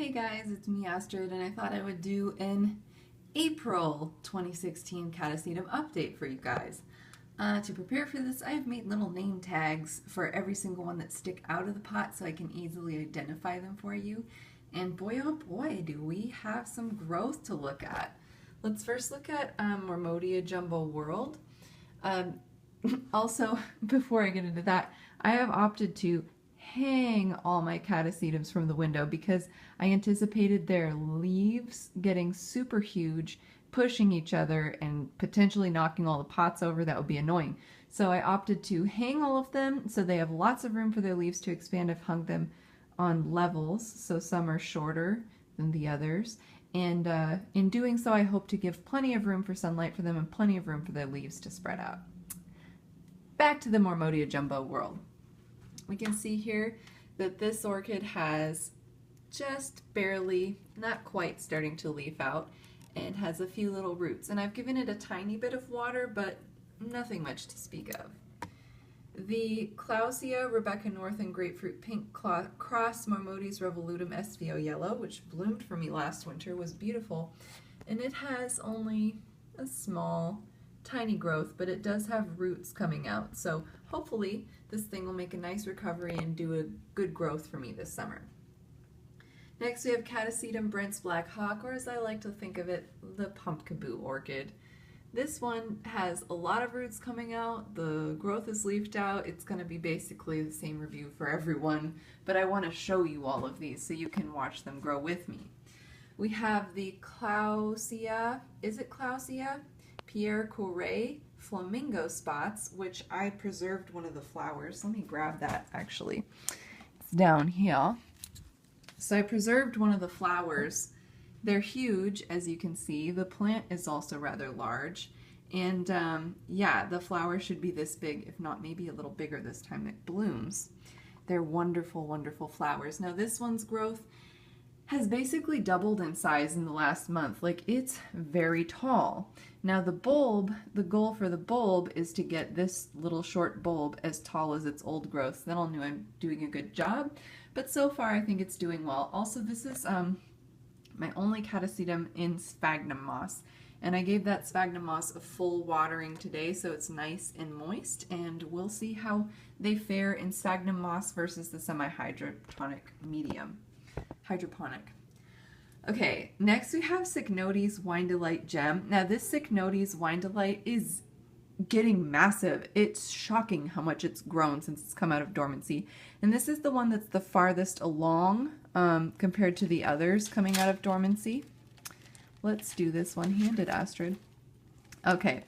Hey guys, it's me Astrid, and I thought I would do an April 2016 Catasetum update for you guys. To prepare for this, I have made little name tags for every single one that stick out of the pot so I can easily identify them for you. And boy oh boy, do we have some growth to look at. Let's first look at Mormodia Jumbo World. Also, before I get into that, I have opted to hang all my Catasetums from the window because I anticipated their leaves getting super huge, pushing each other and potentially knocking all the pots over. That would be annoying. So I opted to hang all of them so they have lots of room for their leaves to expand. I've hung them on levels, so some are shorter than the others. And in doing so, I hope to give plenty of room for sunlight for them and plenty of room for their leaves to spread out. Back to the Mormodia Jumbo World. We can see here that this orchid has just barely, not quite starting to leaf out, and has a few little roots. And I've given it a tiny bit of water, but nothing much to speak of. The Clausia, Rebecca North, and Grapefruit Pink Cross Marmotes Revolutum SVO Yellow, which bloomed for me last winter, was beautiful. And it has only a small, tiny growth, but it does have roots coming out. So hopefully this thing will make a nice recovery and do a good growth for me this summer. Next we have Catasetum Brent's Black Hawk, or as I like to think of it, the Pumpkaboo orchid. This one has a lot of roots coming out, the growth is leafed out. It's going to be basically the same review for everyone, but I want to show you all of these so you can watch them grow with me. We have the Clausia, is it Clausia? Pierre Corre Flamingo Spots, which I preserved one of the flowers. Let me grab that actually. It's down here. So I preserved one of the flowers. They're huge, as you can see. The plant is also rather large. And yeah, the flower should be this big, if not maybe a little bigger this time it blooms. They're wonderful, wonderful flowers. Now this one's growth has basically doubled in size in the last month. Like, it's very tall. Now the bulb, the goal for the bulb is to get this little short bulb as tall as its old growth. Then I'll know I'm doing a good job. But so far I think it's doing well. Also, this is my only Catasetum in sphagnum moss. And I gave that sphagnum moss a full watering today, so it's nice and moist, and we'll see how they fare in sphagnum moss versus the semi-hydroponic medium. Hydroponic. Okay, next we have Cycnodes Wine Delight Gem. Now this Cycnodes Wine Delight is getting massive. It's shocking how much it's grown since it's come out of dormancy. And this is the one that's the farthest along compared to the others coming out of dormancy. Let's do this one-handed, Astrid. Okay,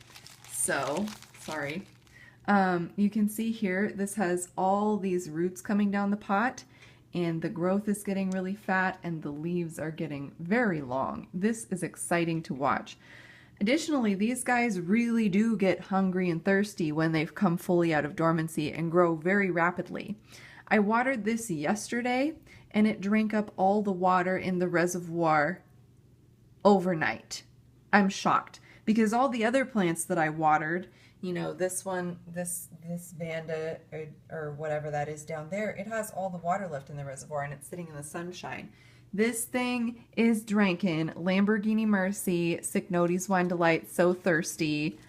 so, sorry. You can see here, this has all these roots coming down the pot, and the growth is getting really fat, and the leaves are getting very long. This is exciting to watch. Additionally, these guys really do get hungry and thirsty when they've come fully out of dormancy and grow very rapidly. I watered this yesterday, and it drank up all the water in the reservoir overnight. I'm shocked, because all the other plants that I watered, you know, this one, this Vanda, or whatever that is down there, it has all the water left in the reservoir and it's sitting in the sunshine. This thing is drinking Lamborghini Mercy, Cycnodes Wine Delight, So Thirsty.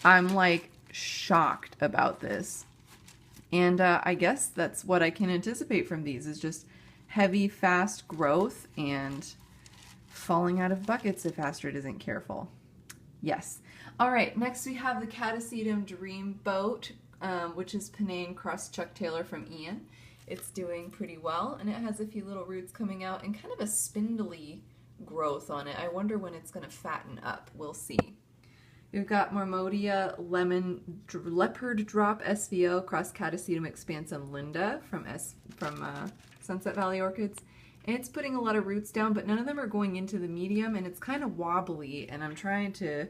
I'm like shocked about this. And I guess that's what I can anticipate from these, is just heavy, fast growth and falling out of buckets if Astrid isn't careful. Yes. All right, next we have the Catasetum Dreamboat, which is Penang Cross Chuck Taylor from Ian. It's doing pretty well, and it has a few little roots coming out and kind of a spindly growth on it. I wonder when it's going to fatten up. We'll see. We've got Mormodia Leopard Drop SVO Cross Catasetum Expansum Linda from Sunset Valley Orchids. And it's putting a lot of roots down, but none of them are going into the medium, and it's kind of wobbly, and I'm trying to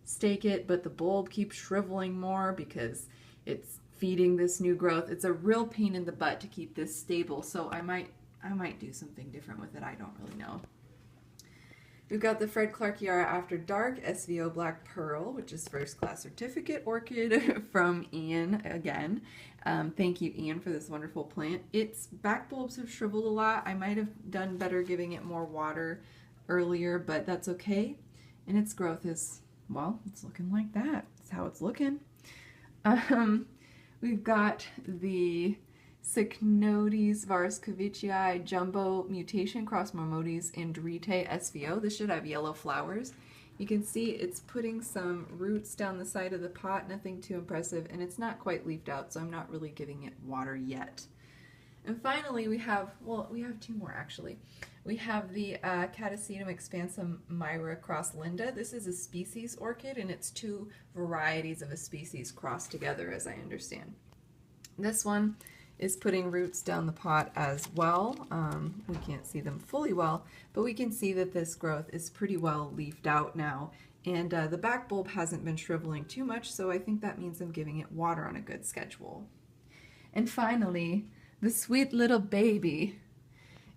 stake it, but the bulb keeps shriveling more because it's feeding this new growth. It's a real pain in the butt to keep this stable, so I might do something different with it. I don't really know. We've got the Fred Clark Yara After Dark SVO Black Pearl, which is first class certificate orchid from Ian again. Thank you, Ian, for this wonderful plant. Its back bulbs have shriveled a lot. I might have done better giving it more water earlier, but that's okay. And its growth is, well, it's looking like that. That's how it's looking. We've got the Cycnodes varscovicii Jumbo Mutation Cross Marmotes Indrite SVO. This should have yellow flowers. You can see it's putting some roots down the side of the pot, nothing too impressive, and it's not quite leafed out, so I'm not really giving it water yet. And finally we have, well, we have two more actually. We have the Catasetum expansum Myra cross Linda. This is a species orchid, and it's two varieties of a species crossed together, as I understand. This one is putting roots down the pot as well. We can't see them fully well, but we can see that this growth is pretty well leafed out now, and the back bulb hasn't been shriveling too much, so I think that means I'm giving it water on a good schedule. And finally, the sweet little baby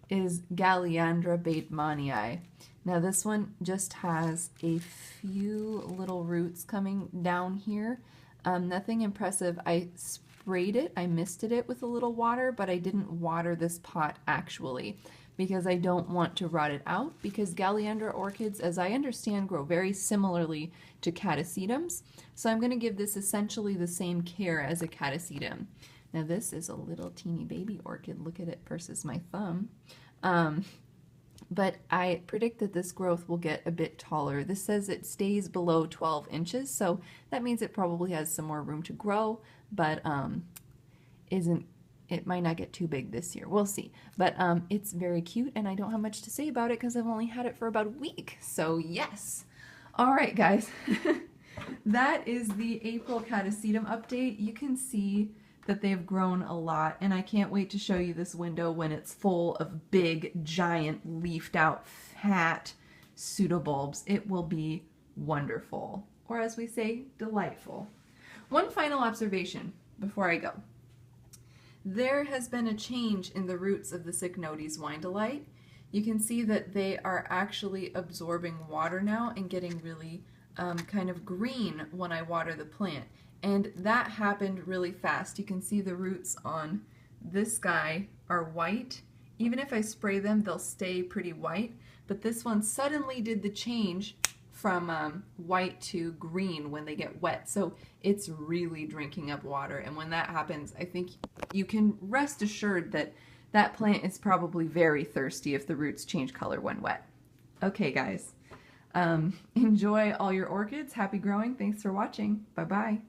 is Galliandra batemanii. Now this one just has a few little roots coming down here. Nothing impressive. I sprayed it, I misted it with a little water, but I didn't water this pot actually because I don't want to rot it out, because Galliandra orchids, as I understand, grow very similarly to Catasetums. So I'm going to give this essentially the same care as a Catasetum. Now this is a little teeny baby orchid. Look at it versus my thumb. But I predict that this growth will get a bit taller. This says it stays below 12 inches, so that means it probably has some more room to grow, but it might not get too big this year. We'll see. But it's very cute, and I don't have much to say about it because I've only had it for about a week. So yes. All right, guys. That is the April Catasetum update. You can see that they've grown a lot, and I can't wait to show you this window when it's full of big, giant, leafed out, fat pseudobulbs. It will be wonderful, or as we say, delightful. One final observation before I go. There has been a change in the roots of the Cycnodes Wine Delight. You can see that they are actually absorbing water now and getting really kind of green when I water the plant. And that happened really fast. You can see the roots on this guy are white. Even if I spray them, they'll stay pretty white. But this one suddenly did the change from white to green when they get wet. So it's really drinking up water. And when that happens, I think you can rest assured that that plant is probably very thirsty if the roots change color when wet. Okay, guys. Enjoy all your orchids. Happy growing. Thanks for watching. Bye-bye.